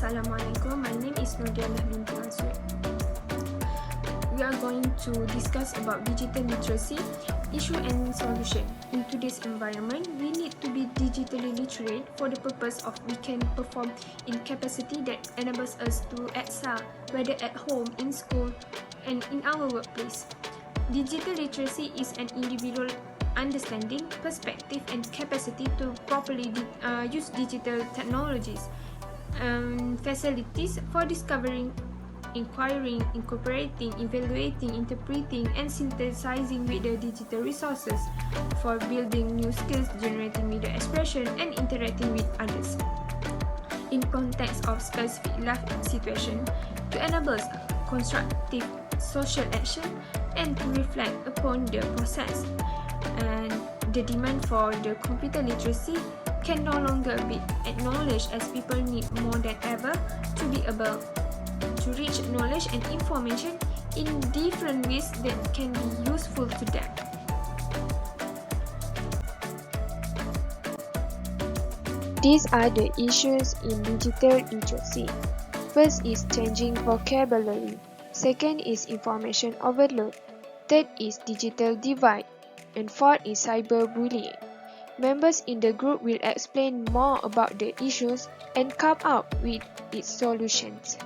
Assalamualaikum. My name is Noor binti MASUD. We are going to discuss about digital literacy, issue and solution. In today's environment, we need to be digitally literate for the purpose of we can perform in capacity that enables us to excel, whether at home, in school, and in our workplace. Digital literacy is an individual understanding, perspective, and capacity to properly use digital technologies, facilities for discovering, inquiring, incorporating, evaluating, interpreting, and synthesizing with the digital resources, for building new skills, generating media expression, and interacting with others. In context of specific life situation, to enable constructive social action and to reflect upon the process. And the demand for the computer literacy can no longer be acknowledged, as people need more than ever to be able to reach knowledge and information in different ways that can be useful to them. These are the issues in digital literacy. First is changing vocabulary. Second is information overload. Third is digital divide. And fourth is cyberbullying. Members in the group will explain more about the issues and come up with its solutions.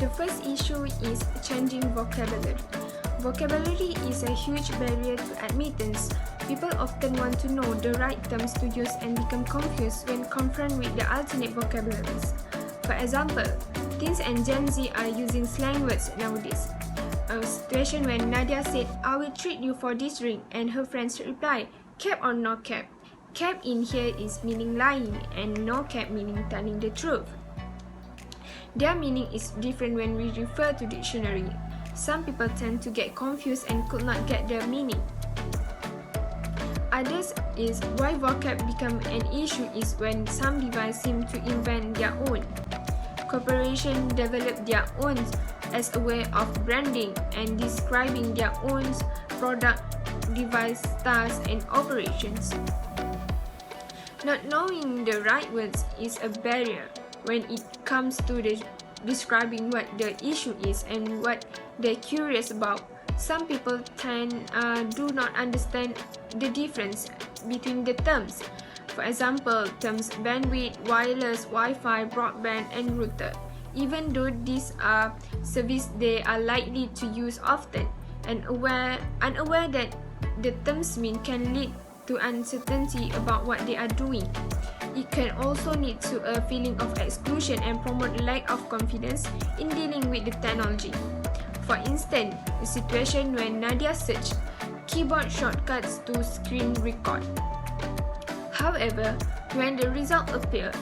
The first issue is changing vocabulary. Vocabulary is a huge barrier to admittance. People often want to know the right terms to use and become confused when confronted with the alternate vocabularies. For example, teens and Gen Z are using slang words nowadays. A situation when Nadia said, "I will treat you for this drink," and her friends replied, "Cap or no cap?" Cap in here is meaning lying, and no cap meaning telling the truth. Their meaning is different when we refer to dictionary. Some people tend to get confused and could not get their meaning. Others is why vocab become an issue is when some devices seem to invent their own. Corporations develop their own as a way of branding and describing their own product, device, styles, and operations. Not knowing the right words is a barrier when it comes to describing what the issue is and what they're curious about. Some people do not understand the difference between the terms. For example, terms bandwidth, wireless, Wi-Fi, broadband, and router. Even though these are services they are likely to use often, and unaware that the terms mean can lead to uncertainty about what they are doing. It can also lead to a feeling of exclusion and promote lack of confidence in dealing with the technology. For instance, a situation when Nadia searched keyboard shortcuts to screen record. However, when the result appeared,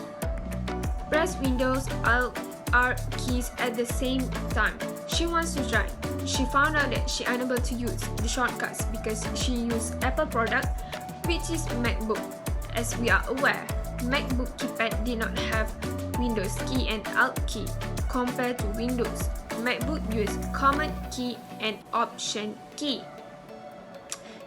press Windows Alt R keys at the same time. She wants to try. She found out that she unable to use the shortcuts because she used Apple product, which is MacBook. As we are aware, MacBook keypad did not have Windows key and Alt key compared to Windows. MacBook used Command key and Option key.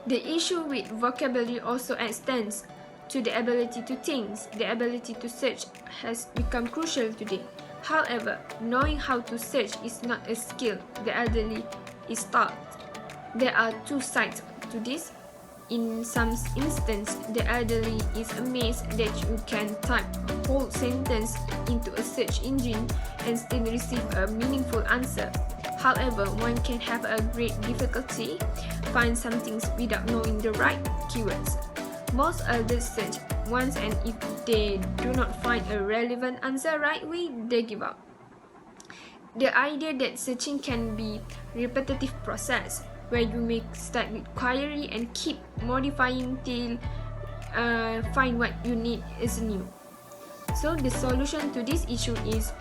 The issue with vocabulary also extends to the ability to think. The ability to search has become crucial today. However, knowing how to search is not a skill the elderly is taught. There are two sides to this. In some instances, the elderly is amazed that you can type a whole sentence into a search engine and still receive a meaningful answer. However, one can have a great difficulty find some things without knowing the right keywords. Most elders search once, and if they do not find a relevant answer right away, they give up. The idea that searching can be a repetitive process, where you may start with query and keep modifying till find what you need is new. So the solution to this issue is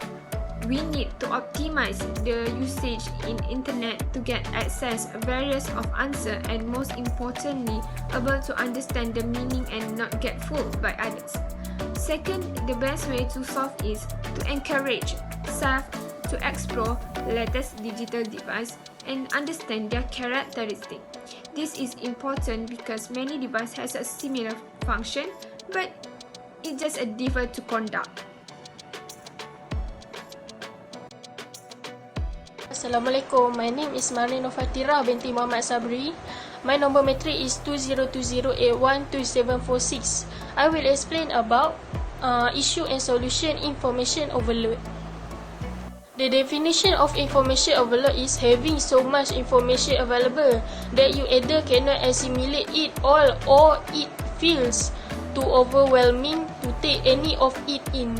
we need to optimize the usage in internet to get access various of answer, and most importantly, able to understand the meaning and not get fooled by others. Second, the best way to solve is to encourage staff to explore latest digital device and understand their characteristics. This is important because many devices has a similar function, but it just a differ to conduct. Assalamualaikum, my name is NORFATHIRAH binti Muhammad SABRI. My number matric is 2020812746. I will explain about issue and solution information overload. The definition of information overload is having so much information available that you either cannot assimilate it all or it feels too overwhelming to take any of it in.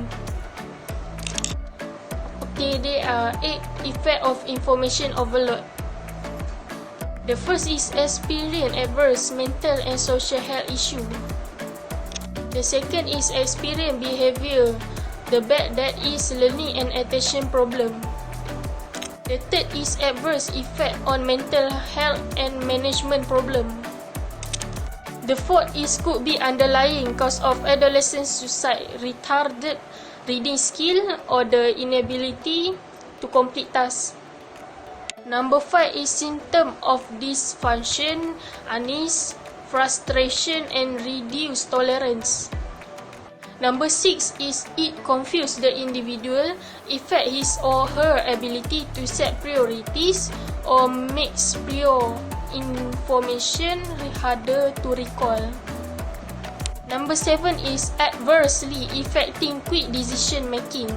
Okay, there are 8 effects of information overload. The first is experience adverse mental and social health issue. The second is experience behavior. The bad that is learning and attention problem. The third is adverse effect on mental health and management problem. The fourth is could be underlying cause of adolescent suicide, retarded reading skill or the inability to complete tasks. Number 5 is symptom of dysfunction, unease, frustration and reduced tolerance. Number 6 is it confuse the individual, affect his or her ability to set priorities or makes prior information harder to recall. Number 7 is adversely affecting quick decision making.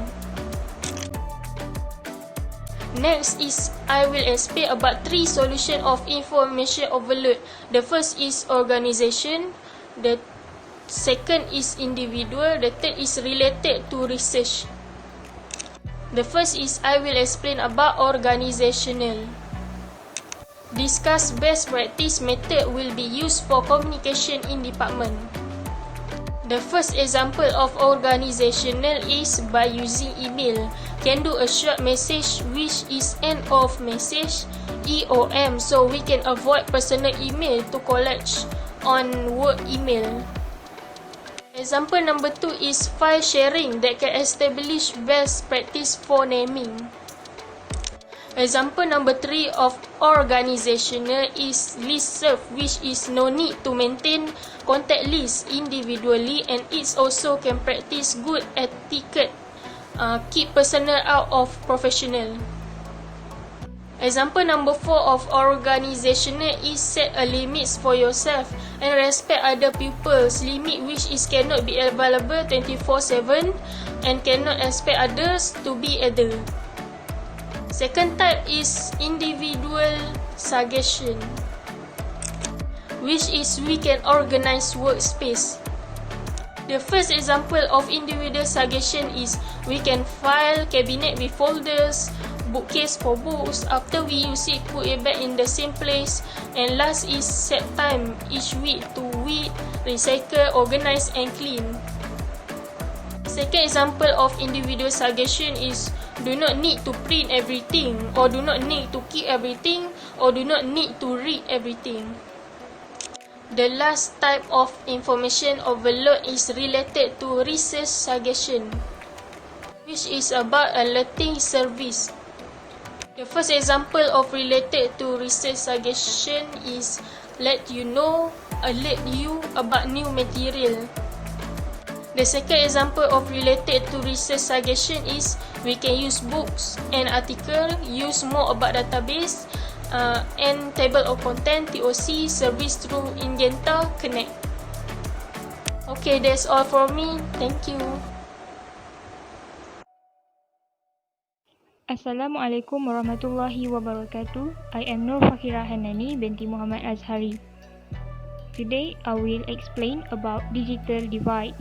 Next is I will explain about 3 solutions of information overload. The first is organization, the second is individual, the third is related to research. The first is I will explain about organizational. Discuss best practice method will be used for communication in department. The first example of organizational is by using email. Can do a short message which is end of message EOM, so we can avoid personal email to collect on work email. Example number 2 is file sharing that can establish best practice for naming. Example number 3 of organizational is listserv, which is no need to maintain contact list individually and it also can practice good etiquette, keep personal out of professional. Example number 4 of organizational is set a limits for yourself and respect other people's limit which is cannot be available 24/7 and cannot expect others to be either. Second type is individual suggestion, which is we can organize workspace. The first example of individual suggestion is we can file cabinet with folders, bookcase for books. After we use it, put it back in the same place. And last is set time each week to weed, recycle, organize and clean. Second example of individual suggestion is do not need to print everything, or do not need to keep everything, or do not need to read everything. The last type of information overload is related to research suggestion, which is about alerting service. The first example of related to research suggestion is let you know, alert you about new material. The second example of related to research suggestion is we can use books and article, use more about database, and table of content, TOC, service through Ingenta, Connect. Okay, that's all for me. Thank you. Assalamualaikum warahmatullahi wabarakatuh. I am NORFATHIRAH HANNANI binti Muhammad AZHARI. Today I will explain about digital divide.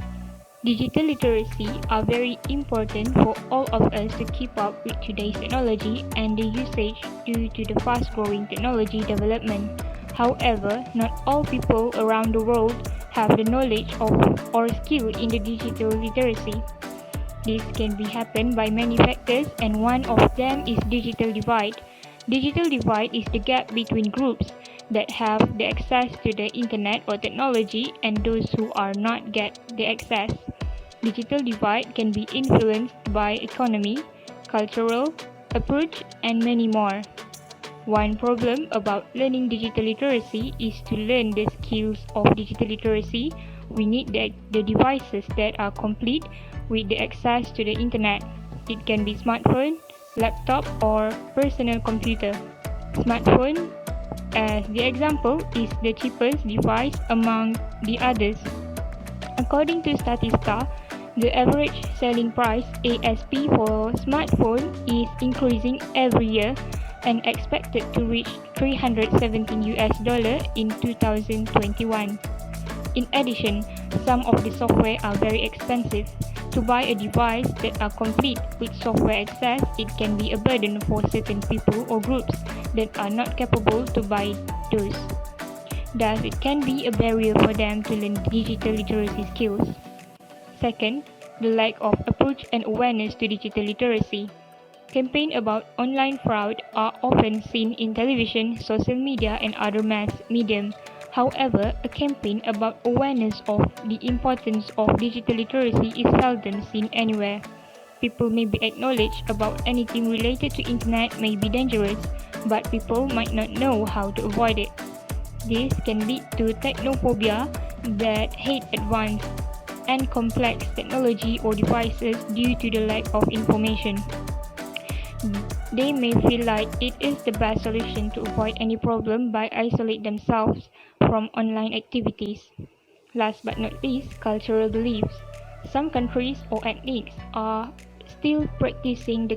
Digital literacy are very important for all of us to keep up with today's technology and the usage due to the fast-growing technology development. However, not all people around the world have the knowledge of or skill in the digital literacy. This can be happen by many factors and one of them is digital divide. Digital divide is the gap between groups that have the access to the internet or technology and those who are not get the access. Digital divide can be influenced by economy, cultural approach and many more. One problem about learning digital literacy is to learn the skills of digital literacy. We need the devices that are complete with the access to the internet. It can be smartphone, laptop, or personal computer. Smartphone, as the example, is the cheapest device among the others. According to Statista, the average selling price ASP for smartphone is increasing every year and expected to reach $317 in 2021. In addition, some of the software are very expensive. To buy a device that are complete with software access, it can be a burden for certain people or groups that are not capable to buy those. Thus, it can be a barrier for them to learn digital literacy skills. Second, the lack of approach and awareness to digital literacy. Campaigns about online fraud are often seen in television, social media, and other mass medium. However, a campaign about awareness of the importance of digital literacy is seldom seen anywhere. People may be acknowledged about anything related to internet may be dangerous, but people might not know how to avoid it. This can lead to technophobia that hate advanced and complex technology or devices due to the lack of information. They may feel like it is the best solution to avoid any problem by isolate themselves from online activities. Last but not least, cultural beliefs. Some countries or ethnics are still practicing the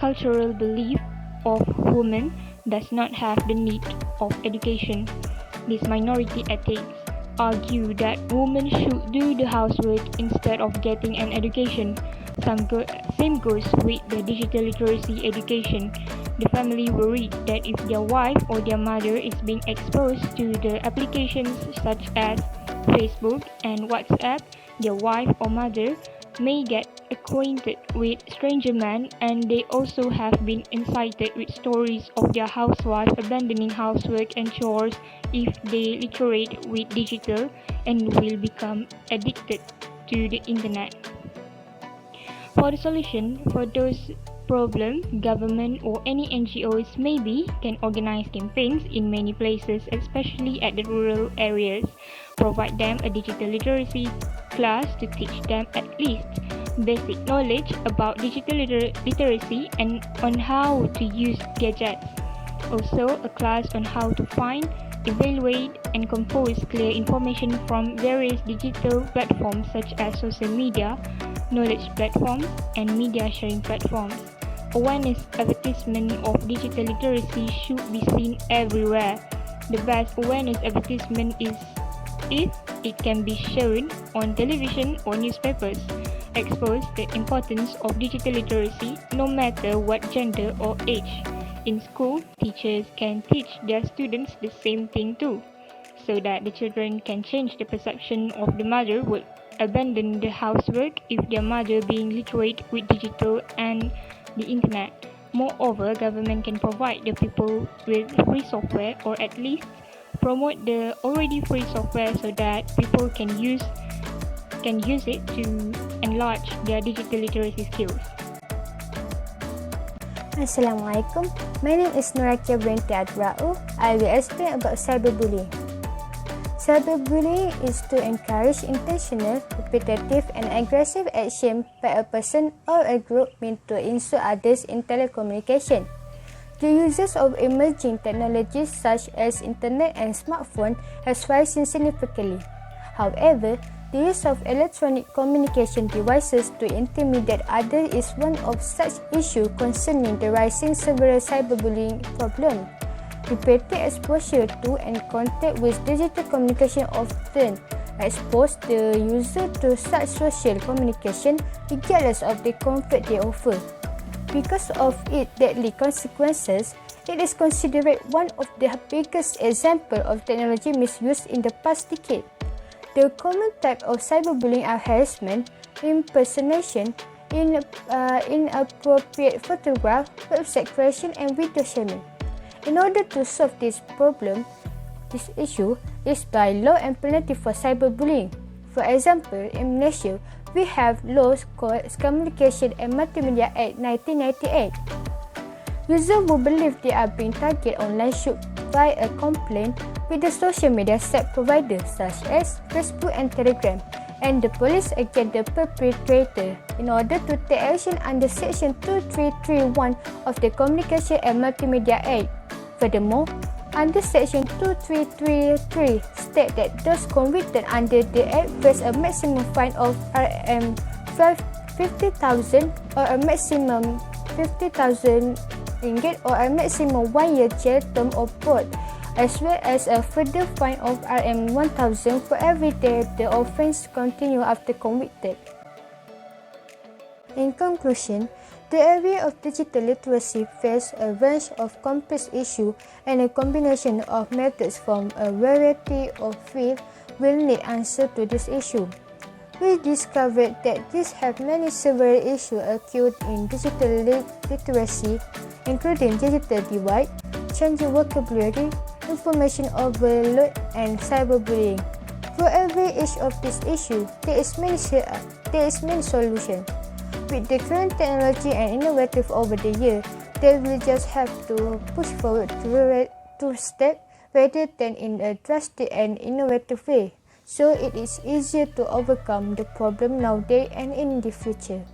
cultural belief of women does not have the need of education. These minority ethics argue that women should do the housework instead of getting an education. Same goes with the digital literacy education. The family worried that if their wife or their mother is being exposed to the applications such as Facebook and WhatsApp, their wife or mother may get acquainted with stranger men, and they also have been incited with stories of their housewife abandoning housework and chores if they literate with digital and will become addicted to the internet. For the solution for those problems, government or any NGOs maybe can organize campaigns in many places, especially at the rural areas, provide them a digital literacy class to teach them at least basic knowledge about digital literacy and on how to use gadgets. Also, a class on how to find, evaluate, and compose clear information from various digital platforms such as social media, knowledge platforms, and media sharing platforms. Awareness advertisement of digital literacy should be seen everywhere. The best awareness advertisement is if it can be shown on television or newspapers. Expose the importance of digital literacy no matter what gender or age. In school, teachers can teach their students the same thing too, so that the children can change the perception of the mother would abandon the housework if their mother being literate with digital and the internet. Moreover, government can provide the people with free software or at least promote the already free software so that people can use it to enlarge their digital literacy skills. Assalamualaikum. My name is Noor binti RAUF. I will explain about cyberbullying. Cyberbullying is to encourage intentional, repetitive, and aggressive action by a person or a group meant to insult others in telecommunication. The uses of emerging technologies such as internet and smartphone has risen significantly. However, the use of electronic communication devices to intimidate others is one of such issues concerning the rising several cyberbullying problems. Repeated exposure to and contact with digital communication often expose the user to such social communication regardless of the comfort they offer. Because of its deadly consequences, it is considered one of the biggest examples of technology misuse in the past decade. The common type of cyberbullying are harassment, impersonation, inappropriate photograph, website creation, and video shaming. In order to solve this problem, this issue is by law and penalty for cyberbullying. For example, in Malaysia, we have laws called Communication and Multimedia Act 1998. Users who believe they are being targeted online should file a complaint with the social media site providers such as Facebook and Telegram and the police against the perpetrator in order to take action under Section 2331 of the Communication and Multimedia Act. Furthermore, under Section 2333 state that those convicted under the Act face a maximum fine of Rm50,000 or a maximum 50,000 ringgit or a maximum 1 year jail term or both, as well as a further fine of Rm1,000 for every day the offence continues after convicted. In conclusion, the area of digital literacy faces a range of complex issues, and a combination of methods from a variety of fields will need answer to this issue. We discovered that these have many severe issues acute in digital literacy, including digital divide, changing vocabulary, information overload, and cyberbullying. For every each of these issues, there is many solutions. With the current technology and innovative over the years, they will just have to push forward two steps rather than in a drastic and innovative way, so it is easier to overcome the problem nowadays and in the future.